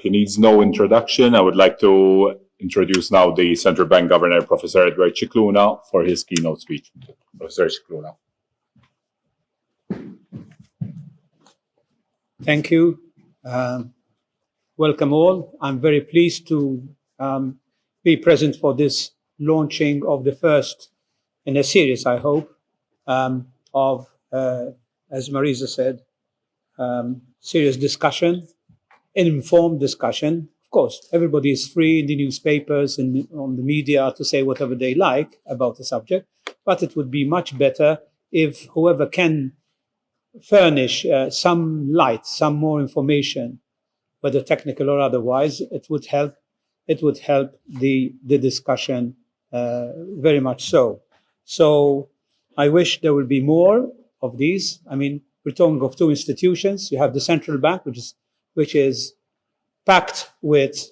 he needs no introduction. I would like to introduce now the Central Bank Governor, Professor Edward Scicluna, for his keynote speech. Professor Scicluna. Thank you. Welcome all. I'm very pleased to be present for this launching of the first in a series, I hope, of, as Marisa said, serious discussion, informed discussion. Of course, everybody is free in the newspapers and on the media to say whatever they like about the subject, but it would be much better if whoever can furnish some light, some more information, whether technical or otherwise, it would help the discussion very much so. So I wish there would be more of these. I mean, we're talking of two institutions. You have the Central Bank, which is packed with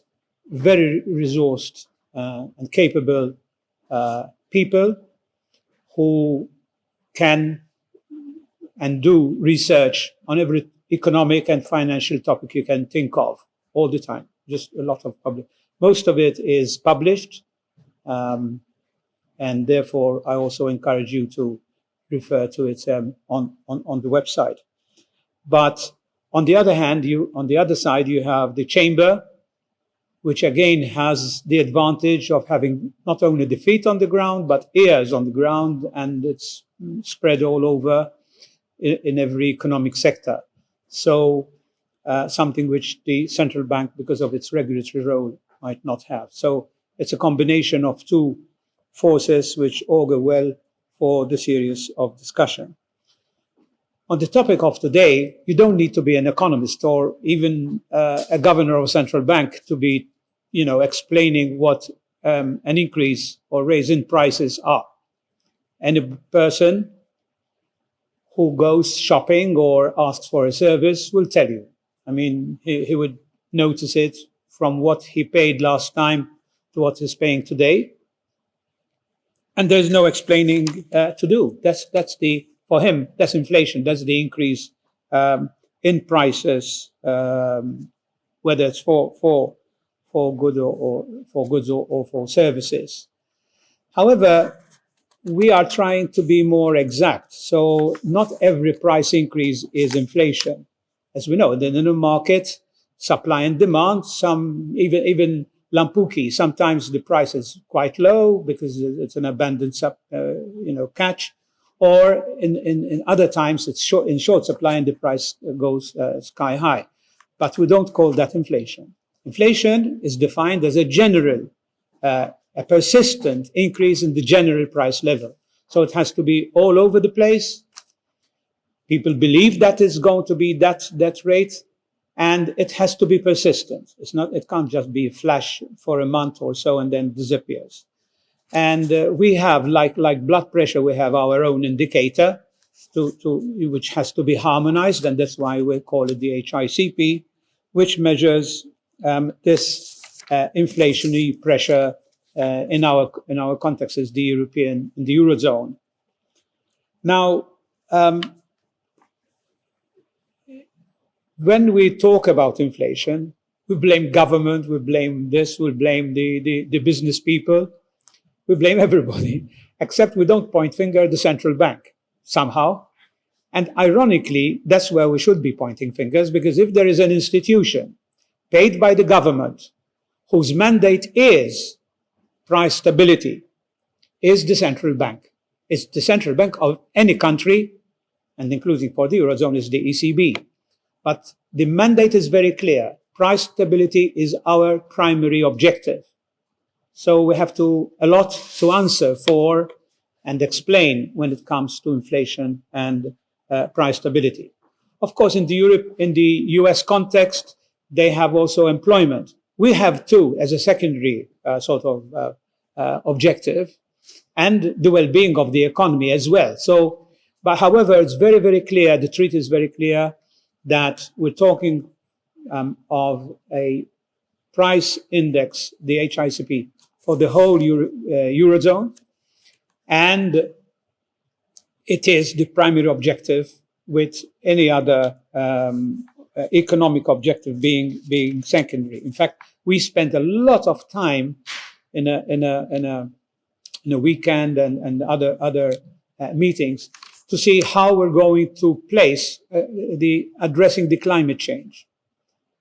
very resourced and capable people who can and do research on every economic and financial topic you can think of all the time. Just a lot of public. Most of it is published, and therefore I also encourage you to refer to it on the website. But on the other hand, on the other side, you have the chamber, which again has the advantage of having not only the feet on the ground, but ears on the ground, and it's spread all over in every economic sector. So something which the central bank, because of its regulatory role, might not have. So it's a combination of two forces which augur well for the series of discussion. On the topic of today, you don't need to be an economist or even a governor of a central bank to be, explaining what an increase or raise in prices are. Any person who goes shopping or asks for a service will tell you. I mean, he would notice it from what he paid last time to what he's paying today. And there's no explaining to do. For him, that's inflation. That's the increase in prices, whether it's for goods or for services. However, we are trying to be more exact. So not every price increase is inflation. As we know, in the market, supply and demand, some even lampuki, sometimes the price is quite low because it's an abundant catch, or in other times it's in short supply and the price goes sky high. But we don't call that inflation. Inflation is defined as a general a persistent increase in the general price level. So it has to be all over the place. People believe that it's going to be that rate, and it has to be persistent. It can't just be a flash for a month or so and then disappears. And we have, like blood pressure, we have our own indicator which has to be harmonized, and that's why we call it the HICP, which measures this inflationary pressure in our context is the Eurozone. Now, when we talk about inflation, we blame government, we blame this, we blame the business people, we blame everybody, except we don't point finger at the central bank somehow. And ironically, that's where we should be pointing fingers, because if there is an institution paid by the government whose mandate is price stability, is the central bank. It's the central bank of any country, and including for the Eurozone is the ECB. But the mandate is very clear. Price stability is our primary objective. So we have a lot to answer for and explain when it comes to inflation and price stability. Of course, in the US context, they have also employment. We have too, as a secondary objective, and the well-being of the economy as well. So, but however, it's very, very clear, the treaty is very clear that we're talking of a price index, the HICP, for the whole Eurozone, and it is the primary objective with any other economic objective being secondary. In fact, we spent a lot of time in a weekend and other meetings to see how we're going to place the addressing the climate change,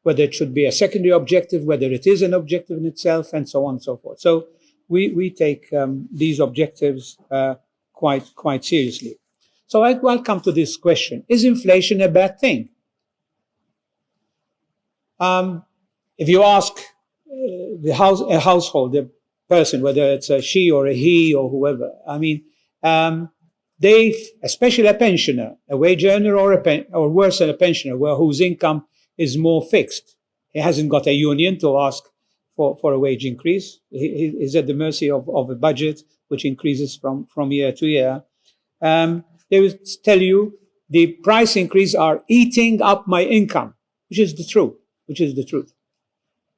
whether it should be a secondary objective, whether it is an objective in itself, and so on and so forth. So we take these objectives quite seriously. So I'll come to this question: is inflation a bad thing? If you ask a household, a person, whether it's a she or a he or whoever, I mean, especially a pensioner, a wage earner, or worse, a pensioner, whose income is more fixed. He hasn't got a union to ask for a wage increase. He's at the mercy of a budget which increases from year to year. They will tell you the price increase are eating up my income, which is the truth.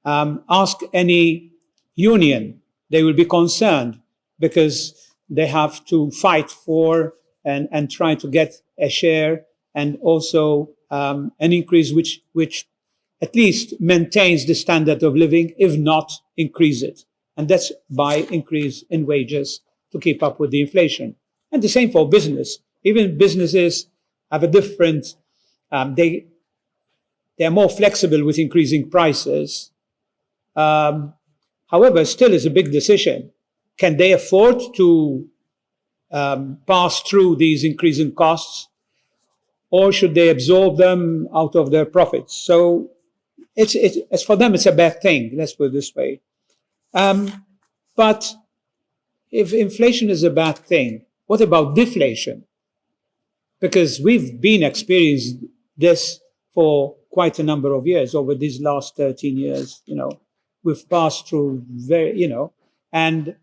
Ask any union, they will be concerned because they have to fight for and try to get a share, and also an increase which at least maintains the standard of living, if not increase it. And that's by increase in wages to keep up with the inflation. And the same for business. Even businesses have a different, they are more flexible with increasing prices. However, still is a big decision. Can they afford to pass through these increasing costs, or should they absorb them out of their profits? So it's for them, it's a bad thing. Let's put it this way. But if inflation is a bad thing, what about deflation? Because we've been experiencing this for quite a number of years, over these last 13 years, we've passed through and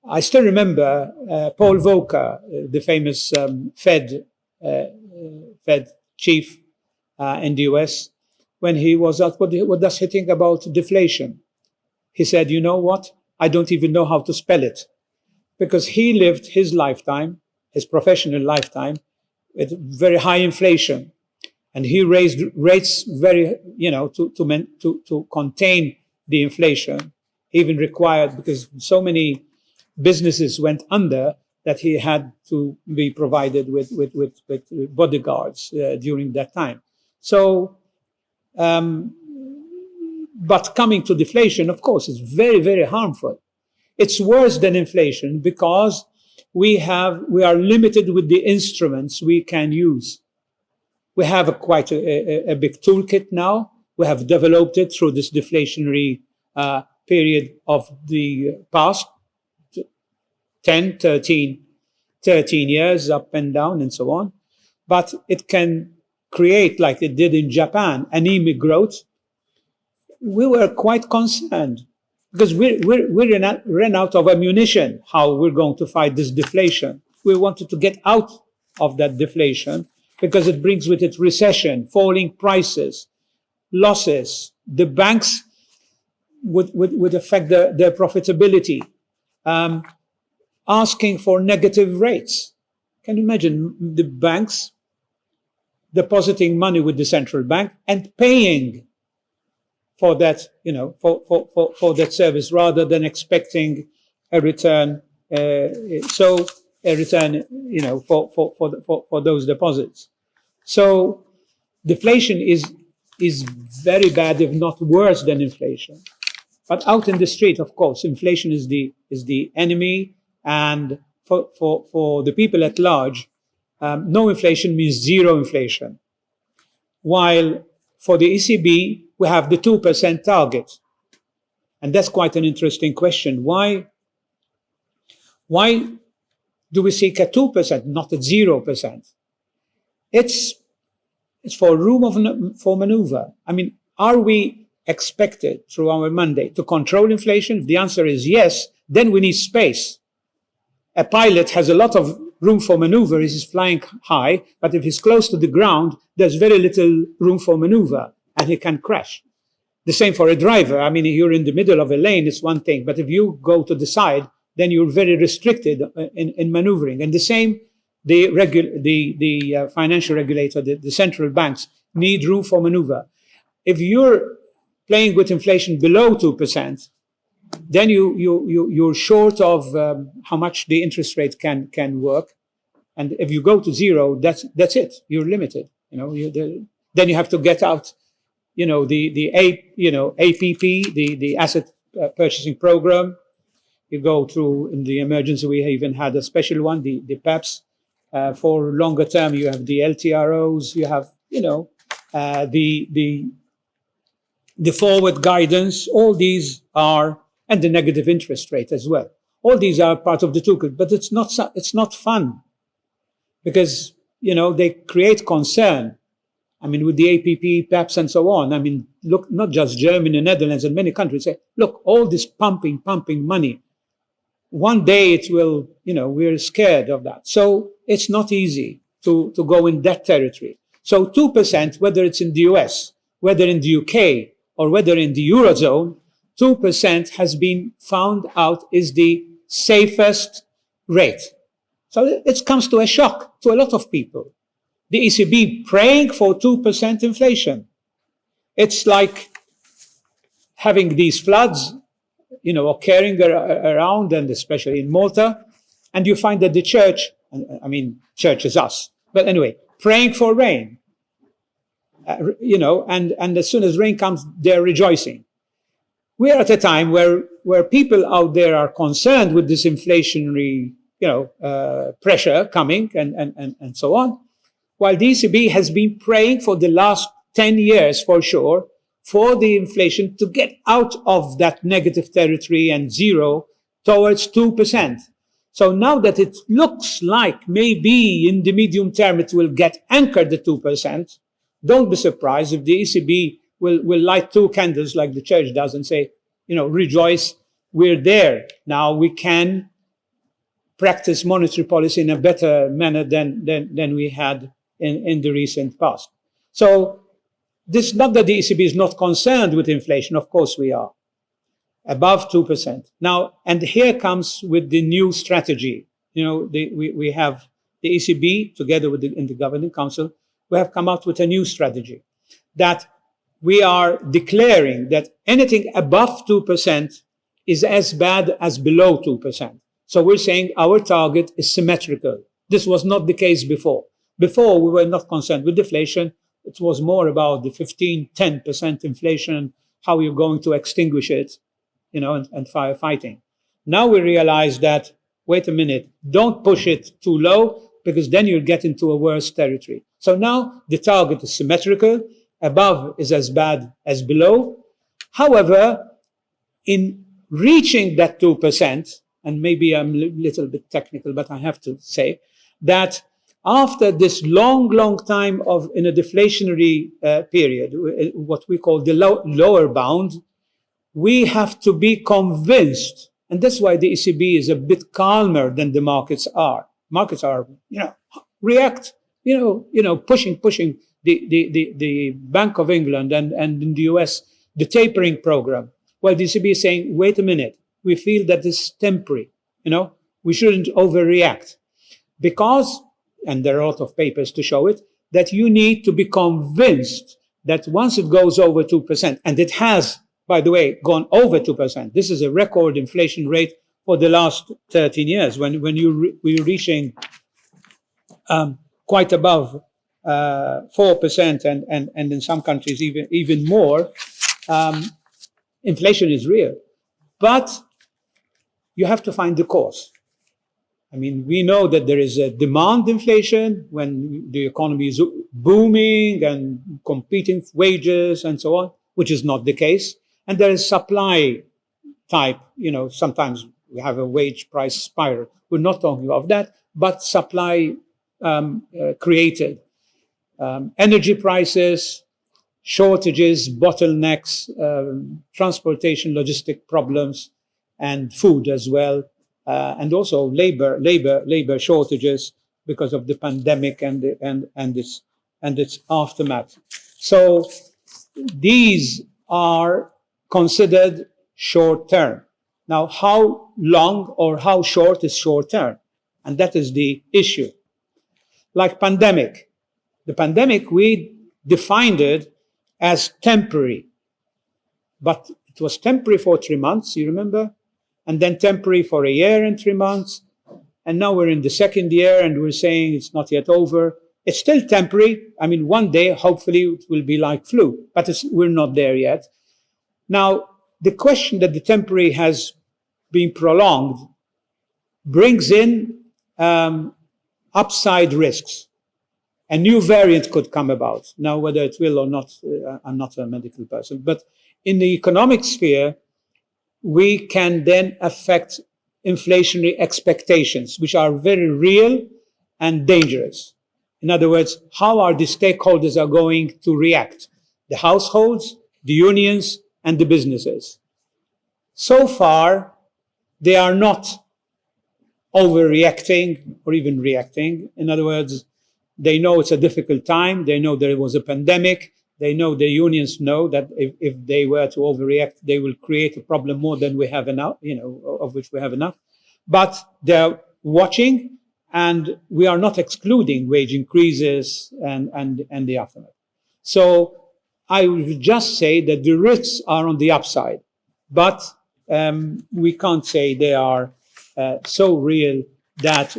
I still remember Paul Volcker, the famous Fed chief in the US, when he was asked, what does he think about deflation? He said, you know what? I don't even know how to spell it, because he lived his lifetime, his professional lifetime, with very high inflation. And he raised rates very, to contain the inflation, even required, because so many businesses went under, that he had to be provided with bodyguards during that time. So, but coming to deflation, of course, is very, very harmful. It's worse than inflation because we are limited with the instruments we can use. We have quite a big toolkit now. We have developed it through this deflationary period of the past 10, 13 years, up and down and so on. But it can create, like it did in Japan, anemic growth. We were quite concerned because we ran out of ammunition, how we're going to fight this deflation. We wanted to get out of that deflation because it brings with it recession, falling prices, losses. The banks would affect their profitability, asking for negative rates. Can you imagine the banks depositing money with the central bank and paying for that, for that service, rather than expecting a return? For those deposits. So deflation is very bad, if not worse than inflation. But out in the street, of course, inflation is the enemy, and for the people at large, no inflation means zero inflation. While for the ECB, we have the 2% target. And that's quite an interesting question. Why do we seek a 2%, not a 0%? It's for room for maneuver. I mean, are we expected through our mandate to control inflation? If the answer is yes, then we need space. A pilot has a lot of room for maneuver if he's flying high, but if he's close to the ground, there's very little room for maneuver, and he can crash. The same for a driver. I mean, if you're in the middle of a lane, it's one thing, but if you go to the side, then you're very restricted in maneuvering. And the same, the financial regulator, the central banks, need room for maneuver. If you're playing with inflation below 2%, then you're short of how much the interest rate can work. And if you go to zero, that's it. You're limited. Then you have to get out, APP, the asset purchasing program. You go through in the emergency. We even had a special one, the PEPs. For longer term, you have the LTROs. You have the forward guidance. All these are, and the negative interest rate as well. All these are part of the toolkit, but it's not fun, because they create concern. I mean, with the APP, PEPs, and so on. I mean, look, not just Germany, Netherlands, and many countries say, look, all this pumping money. One day it will, we're scared of that. So it's not easy to go in that territory. So 2%, whether it's in the US, whether in the UK, or whether in the Eurozone, 2% has been found out is the safest rate. So it comes to a shock to a lot of people. The ECB praying for 2% inflation. It's like having these floods, occurring around, and especially in Malta, and you find that the church, church is us, but anyway, praying for rain, and as soon as rain comes, they're rejoicing. We are at a time where people out there are concerned with this inflationary, pressure coming and so on, while the ECB has been praying for the last 10 years, for sure, for the inflation to get out of that negative territory and zero towards 2%. So now that it looks like maybe in the medium term it will get anchored at 2%, don't be surprised if the ECB will light two candles like the church does and say, rejoice, we're there. Now we can practice monetary policy in a better manner than we had in the recent past. So this is not that the ECB is not concerned with inflation. Of course we are. Above 2%. Now, and here comes with the new strategy. We have the ECB together with in the Governing Council, we have come out with a new strategy that we are declaring that anything above 2% is as bad as below 2%. So we're saying our target is symmetrical. This was not the case before. Before, we were not concerned with deflation. It was more about the 10% inflation, how you're going to extinguish it, and firefighting. Now we realize that, wait a minute, don't push it too low, because then you'll get into a worse territory. So now the target is symmetrical. Above is as bad as below. However, in reaching that 2%, and maybe I'm a little bit technical, but I have to say that after this long time in a deflationary period, what we call the lower bound, we have to be convinced, and that's why the ECB is a bit calmer than the markets are. Markets are, react, pushing the Bank of England and in the US, the tapering program. While the ECB is saying, wait a minute, we feel that this is temporary. We shouldn't overreact, because, and there are a lot of papers to show it, that you need to be convinced that once it goes over 2%, and it has, by the way, gone over 2%. This is a record inflation rate for the last 13 years. When we're reaching quite above 4%, and in some countries even more, inflation is real. But you have to find the cause. We know that there is a demand inflation when the economy is booming and competing wages and so on, which is not the case. And there is supply type, sometimes we have a wage price spiral. We're not talking of that, but supply created. Energy prices, shortages, bottlenecks, transportation, logistic problems, and food as well. And also labor shortages because of the pandemic and its aftermath. So these are considered short term. Now, how long or how short is short term? And that is the issue. Like pandemic. The pandemic, we defined it as temporary. But it was temporary for 3 months, you remember? And then temporary for a year and 3 months. And now we're in the second year and we're saying it's not yet over. It's still temporary. I mean, one day, hopefully, it will be like flu, but we're not there yet. Now, the question that the temporary has been prolonged brings in upside risks. A new variant could come about. Now, whether it will or not, I'm not a medical person. But in the economic sphere, we can then affect inflationary expectations, which are very real and dangerous. In other words, how are the stakeholders are going to react? The households, the unions, and the businesses. So far, they are not overreacting or even reacting. In other words, they know it's a difficult time. They know there was a pandemic. They know the unions know that if they were to overreact, they will create a problem more than we have enough, of which we have enough. But they're watching, and we are not excluding wage increases and the aftermath. So I would just say that the risks are on the upside, but we can't say they are so real that.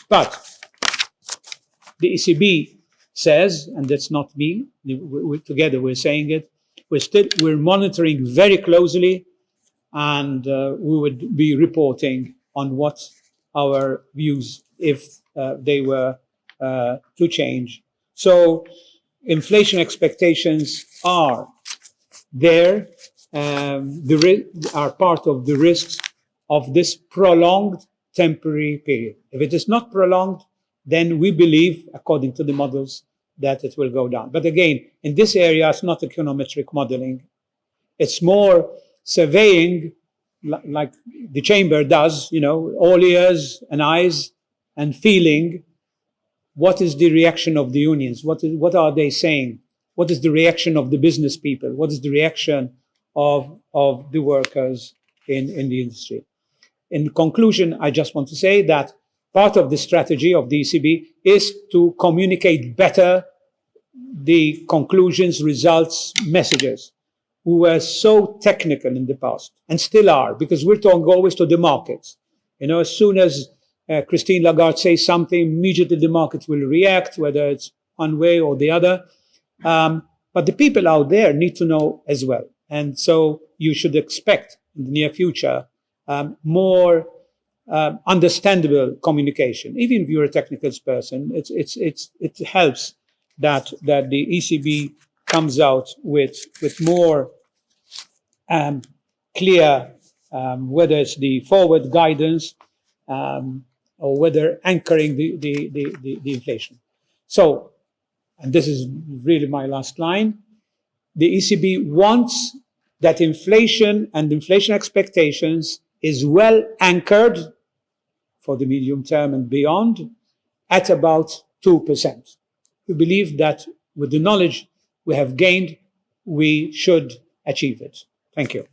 But the ECB says, and that's not me, together we're saying it, we're monitoring very closely, and we would be reporting on what our views if they were to change. So inflation expectations are there, are part of the risks of this prolonged temporary period. If it is not prolonged, then we believe, according to the models, that it will go down. But again, in this area, it's not econometric modeling. It's more surveying, like the chamber does, all ears and eyes, and feeling what is the reaction of the unions, what are they saying, what is the reaction of the business people, what is the reaction of the workers in the industry. In conclusion, I just want to say that part of the strategy of the ECB is to communicate better the conclusions, results, messages. We were so technical in the past, and still are, because we're talking always to the markets. As soon as Christine Lagarde says something, immediately the markets will react, whether it's one way or the other. But the people out there need to know as well. And so you should expect in the near future more understandable communication. Even if you're a technical person, it helps that the ECB comes out with more clear, whether it's the forward guidance or whether anchoring the inflation. So, and this is really my last line, the ECB wants that inflation and inflation expectations is well anchored for the medium term and beyond at about 2%. We believe that with the knowledge we have gained, we should achieve it. Thank you.